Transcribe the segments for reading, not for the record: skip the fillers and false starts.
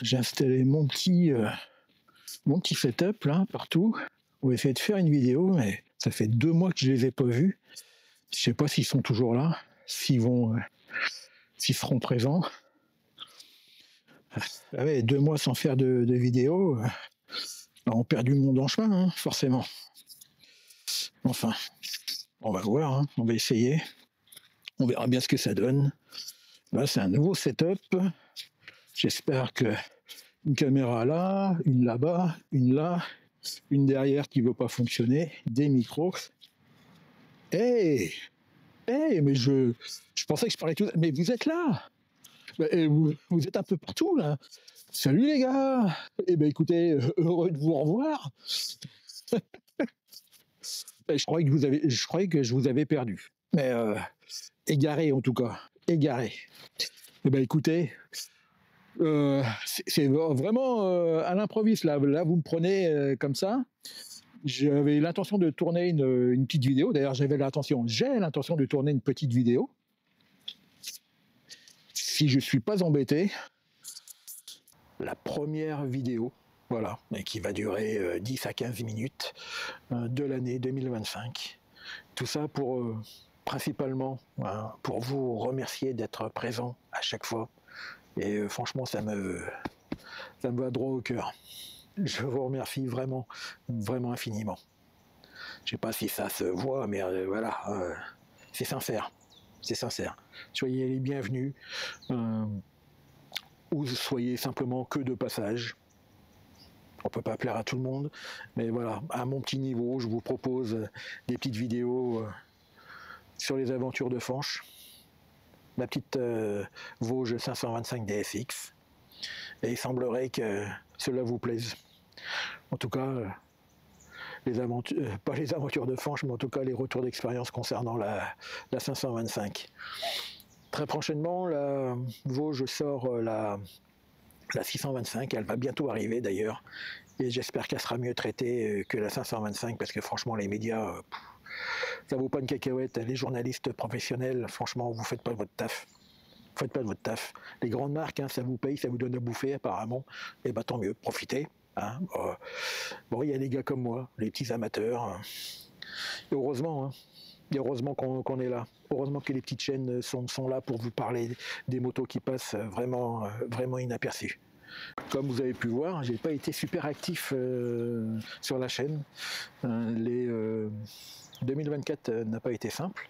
J'ai installé mon petit setup là, partout. On va essayer de faire une vidéo, mais ça fait 2 mois que je les ai pas vus. Je sais pas s'ils sont toujours là, s'ils seront présents. Ah ouais, 2 mois sans faire de vidéo, on perd du monde en chemin, hein, forcément. Enfin, on va voir, hein, on va essayer. On verra bien ce que ça donne. Là, c'est un nouveau setup. J'espère que une caméra là, une là-bas, une là, une derrière qui veut pas fonctionner, des micros. Hey, hey, mais je pensais que je parlais tout. Mais vous êtes là. Vous êtes un peu partout là. Salut les gars. Eh ben écoutez, heureux de vous revoir. Je croyais que je vous avais perdu. Mais égaré en tout cas, égaré. Eh ben écoutez, c'est vraiment à l'improviste là. Là, vous me prenez comme ça. J'avais l'intention de tourner une petite vidéo. D'ailleurs, j'ai l'intention de tourner une petite vidéo. Si je suis pas embêté, la première vidéo, voilà, et qui va durer 10 à 15 minutes de l'année 2025. Tout ça pour principalement pour vous remercier d'être présent à chaque fois. Et franchement, ça me va droit au cœur. Je vous remercie vraiment, vraiment infiniment. Je sais pas si ça se voit, mais voilà, c'est sincère. C'est sincère. Soyez les bienvenus, ou soyez simplement que de passage. On peut pas plaire à tout le monde, mais voilà, à mon petit niveau, je vous propose des petites vidéos sur les aventures de Fanche, ma petite Vosges 525 DSX, et il semblerait que cela vous plaise. En tout cas, les aventures, pas les aventures de Fanche, mais en tout cas les retours d'expérience concernant la 525. Très prochainement, la Vosges sort la 625, elle va bientôt arriver d'ailleurs, et j'espère qu'elle sera mieux traitée que la 525, parce que franchement les médias, ça vaut pas une cacahuète. Les journalistes professionnels, franchement, vous faites pas votre taf. Vous faites pas votre taf. Les grandes marques, hein, ça vous paye, ça vous donne à bouffer apparemment, et bah tant mieux, profitez. Hein. Bon, il y a des gars comme moi, les petits amateurs, et heureusement, hein. Et heureusement qu'on est là. Heureusement que les petites chaînes sont là pour vous parler des motos qui passent vraiment, vraiment inaperçues. Comme vous avez pu voir, j'ai pas été super actif sur la chaîne. Les 2024 n'a pas été simple,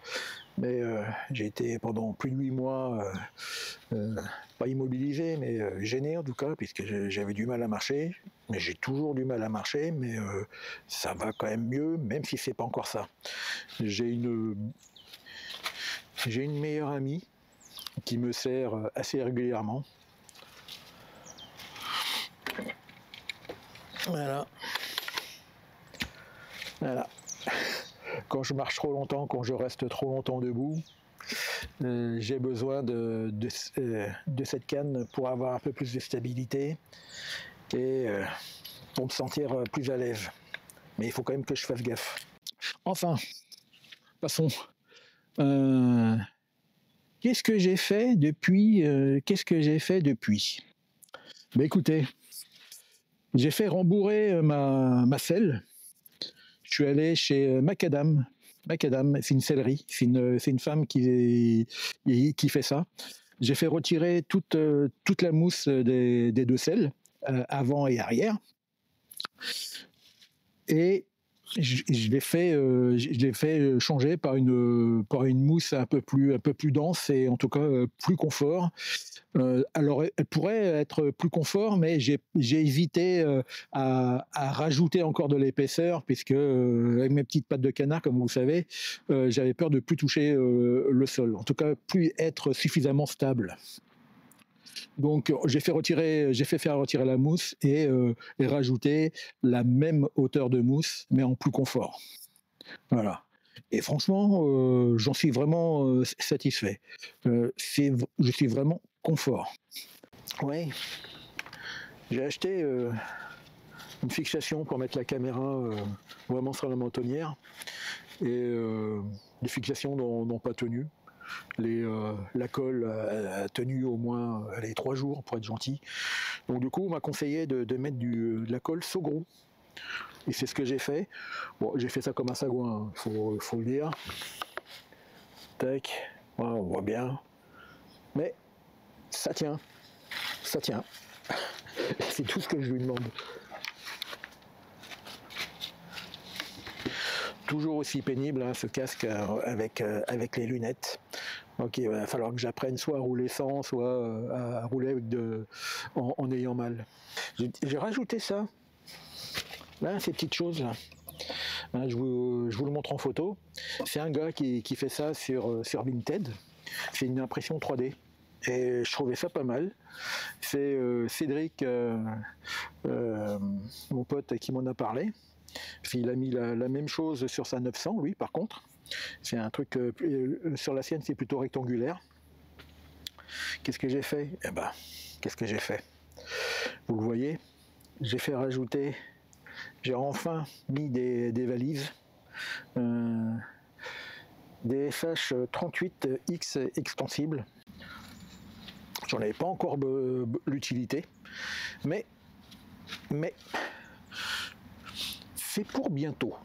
mais j'ai été pendant plus de 8 mois, pas immobilisé, mais gêné en tout cas, puisque j'avais du mal à marcher. Mais j'ai toujours du mal à marcher, mais ça va quand même mieux, même si c'est pas encore ça. J'ai une meilleure amie qui me sert assez régulièrement. Voilà. Voilà. Quand je marche trop longtemps, quand je reste trop longtemps debout, j'ai besoin de cette canne pour avoir un peu plus de stabilité et pour me sentir plus à l'aise. Mais il faut quand même que je fasse gaffe. Enfin, passons. Qu'est-ce que j'ai fait depuis Ben écoutez, j'ai fait rembourrer ma selle. Je suis allé chez Macadam. Macadam, c'est une sellerie. C'est une femme qui fait ça. J'ai fait retirer toute la mousse des 2 selles, avant et arrière. Et je l'ai fait changer par une mousse un peu plus dense et en tout cas plus confort. Alors elle pourrait être plus confort, mais j'ai hésité à rajouter encore de l'épaisseur, puisque avec mes petites pattes de canard, comme vous savez, j'avais peur de plus toucher le sol. En tout cas, plus être suffisamment stable. Donc j'ai fait faire retirer la mousse et rajouter la même hauteur de mousse, mais en plus confort. Voilà. Et franchement, j'en suis vraiment satisfait. Je suis vraiment confort. Oui, j'ai acheté une fixation pour mettre la caméra vraiment sur la mentonnière, et les fixations n'ont pas tenu. La colle a tenu au moins 3 jours, pour être gentil. Donc du coup, on m'a conseillé de mettre de la colle Sogrou. Et c'est ce que j'ai fait. Bon, j'ai fait ça comme un sagouin, faut le dire. Tac, voilà, on voit bien. Mais ça tient, ça tient. C'est tout ce que je lui demande. Toujours aussi pénible, hein, ce casque avec les lunettes. Donc il va falloir que j'apprenne soit à rouler sans, soit à rouler avec en ayant mal. J'ai rajouté ça, là, ces petites choses là. Hein, je vous le montre en photo. C'est un gars qui fait ça sur Vinted. C'est une impression 3D. Et je trouvais ça pas mal. C'est Cédric, mon pote, qui m'en a parlé. Il a mis la même chose sur sa 900, lui, par contre. C'est un truc, sur la sienne, c'est plutôt rectangulaire. Qu'est-ce que j'ai fait? Eh ben, qu'est-ce que j'ai fait? Vous le voyez, j'ai fait rajouter, j'ai enfin mis des valises, des FH38X extensibles. J'en avais pas encore l'utilité, mais c'est pour bientôt.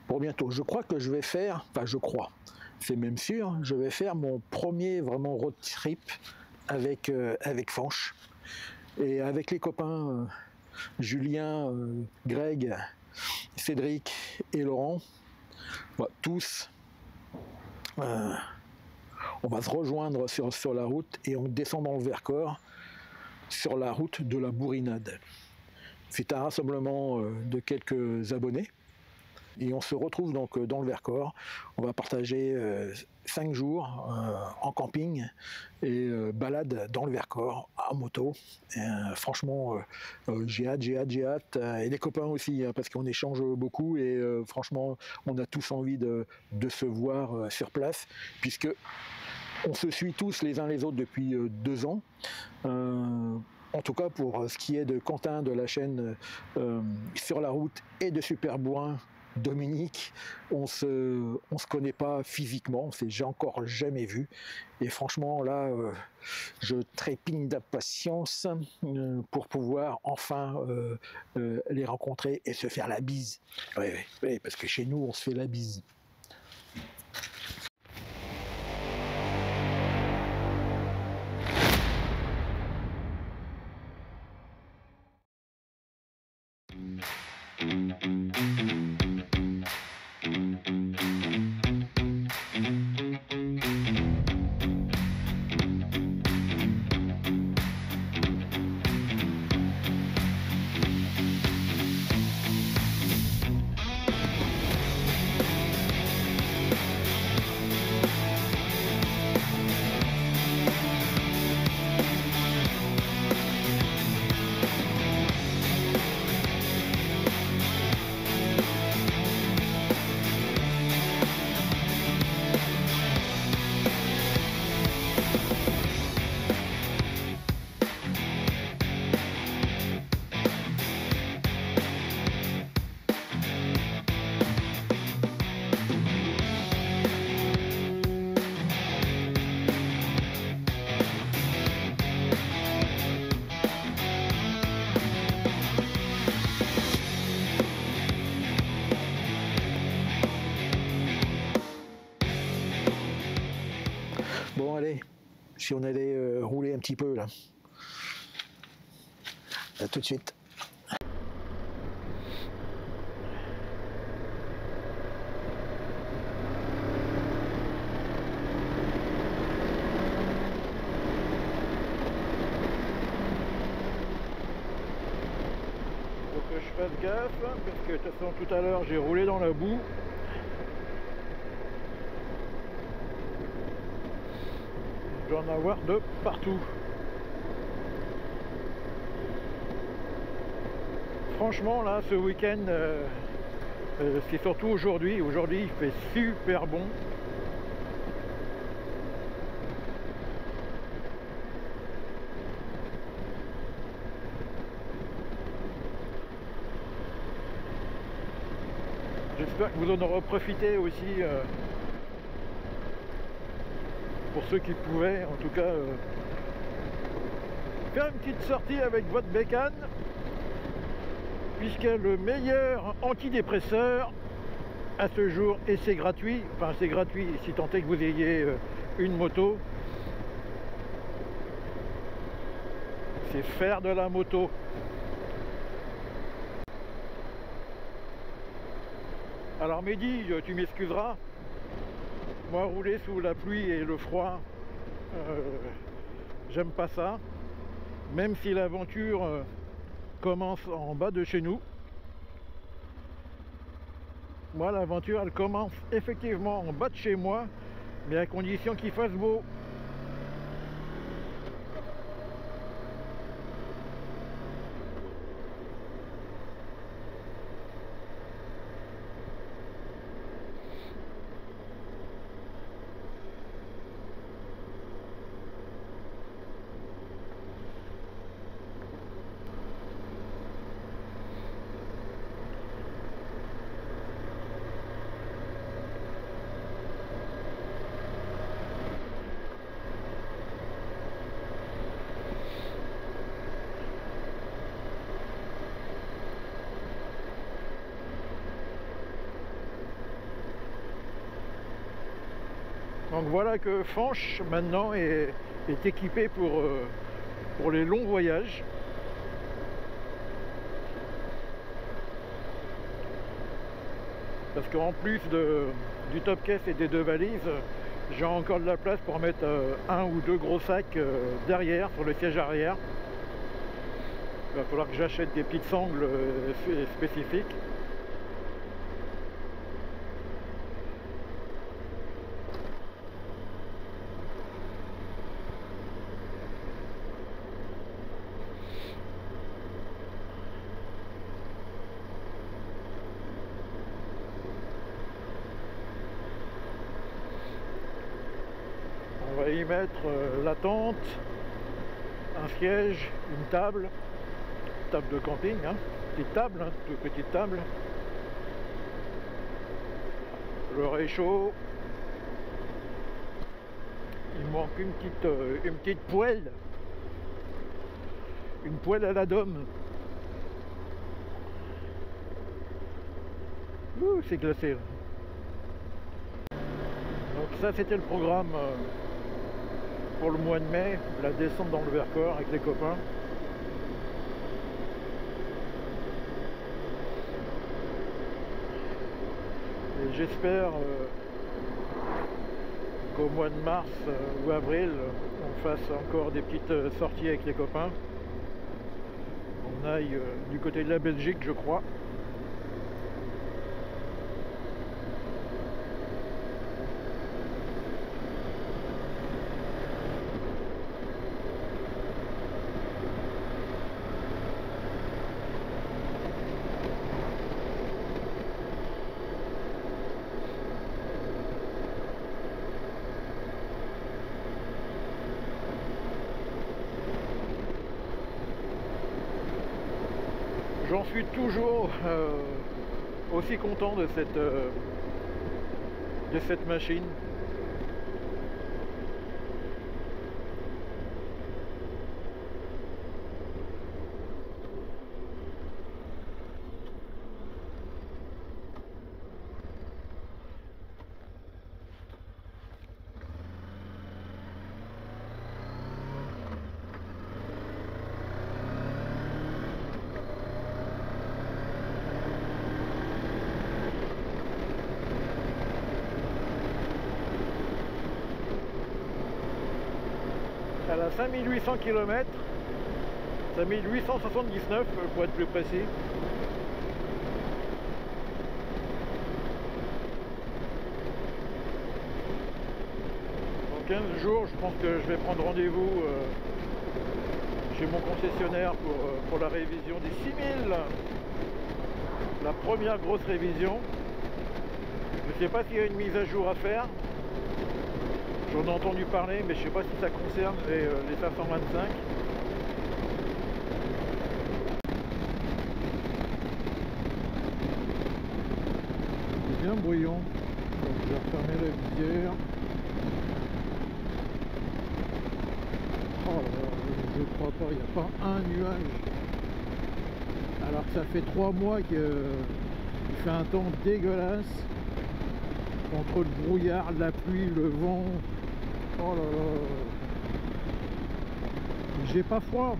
Pour bientôt. Je crois que je vais faire, enfin je crois, c'est même sûr, je vais faire mon premier vraiment road trip avec Fanche. Et avec les copains Julien, Greg, Cédric et Laurent, tous, on va se rejoindre sur la route et on descend dans le Vercors sur la route de la Bourrinade. C'est un rassemblement de quelques abonnés et on se retrouve donc dans le Vercors. On va partager 5 jours en camping et balade dans le Vercors en moto. Franchement, j'ai hâte. Et les copains aussi, hein, parce qu'on échange beaucoup et franchement, on a tous envie de se voir sur place, puisque on se suit tous les uns les autres depuis 2 ans. En tout cas, pour ce qui est de Quentin de la chaîne Sur la route et de Superbourrin, Dominique, on se connaît pas physiquement, on s'est encore jamais vu. Et franchement, là, je trépigne d'impatience pour pouvoir enfin les rencontrer et se faire la bise. Oui, parce que chez nous, on se fait la bise. Bon allez, si on allait rouler un petit peu là. À tout de suite. Faut que je fasse gaffe, parce que de toute façon tout à l'heure j'ai roulé dans la boue. Il doit en avoir de partout. Franchement là, ce week-end, c'est surtout aujourd'hui. Aujourd'hui il fait super bon. J'espère que vous en aurez profité aussi. Pour ceux qui pouvaient, en tout cas, faire une petite sortie avec votre bécane, puisqu'il y a le meilleur antidépresseur à ce jour, et c'est gratuit. Enfin, c'est gratuit si tant est que vous ayez une moto. C'est faire de la moto. Alors Mehdi, tu m'excuseras, moi rouler sous la pluie et le froid, j'aime pas ça, même si l'aventure commence en bas de chez nous. Moi, l'aventure, elle commence effectivement en bas de chez moi, mais à condition qu'il fasse beau. Donc voilà que Fanche maintenant est équipé pour les longs voyages. Parce qu'en plus du top caisse et des deux valises, j'ai encore de la place pour mettre un ou deux gros sacs derrière, sur le siège arrière. Il va falloir que j'achète des petites sangles spécifiques. On va y mettre la tente, un siège, une table de camping, hein, petite table, hein, toute petite table, le réchaud. Il manque une petite poêle, une poêle à la dôme. Ouh, c'est glacé là. Donc ça, c'était le programme pour le mois de mai, la descente dans le Vercors avec les copains. Et j'espère qu'au mois de mars ou avril, on fasse encore des petites sorties avec les copains. On aille du côté de la Belgique, je crois. J'en suis toujours aussi content de cette machine. Elle a 5800 km, 5879 pour être plus précis. Dans 15 jours, je pense que je vais prendre rendez-vous chez mon concessionnaire pour la révision des 6000. La première grosse révision. Je ne sais pas s'il y a une mise à jour à faire. J'en ai entendu parler, mais je ne sais pas si ça concerne les 525. C'est bien bruyant. Donc je vais refermer la visière. Oh là là. Je crois pas, il n'y a pas un nuage. Alors que ça fait 3 mois qu'il fait un temps dégueulasse. Entre le brouillard, la pluie, le vent. Oh là là. J'ai pas froid.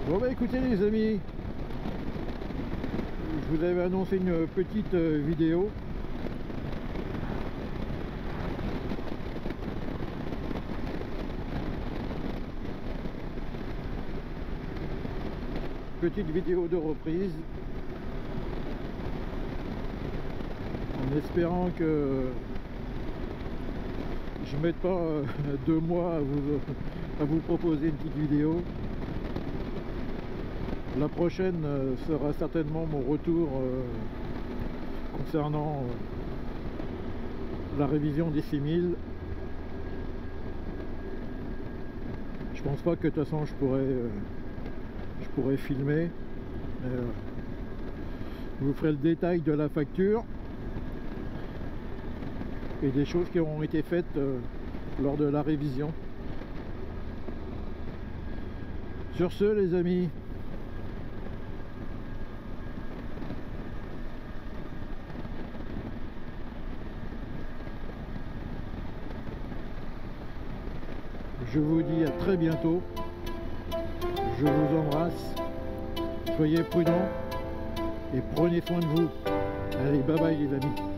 Bon bah écoutez les amis, je vous avais annoncé une petite vidéo. Petite vidéo de reprise. En espérant que je ne mette pas 2 mois à vous proposer une petite vidéo. La prochaine sera certainement mon retour concernant la révision des 6000. Je pense pas que de toute façon je pourrais filmer. Je vous ferai le détail de la facture et des choses qui ont été faites lors de la révision. Sur ce les amis, je vous dis à très bientôt. Je vous embrasse. Soyez prudents et prenez soin de vous. Allez, bye bye les amis.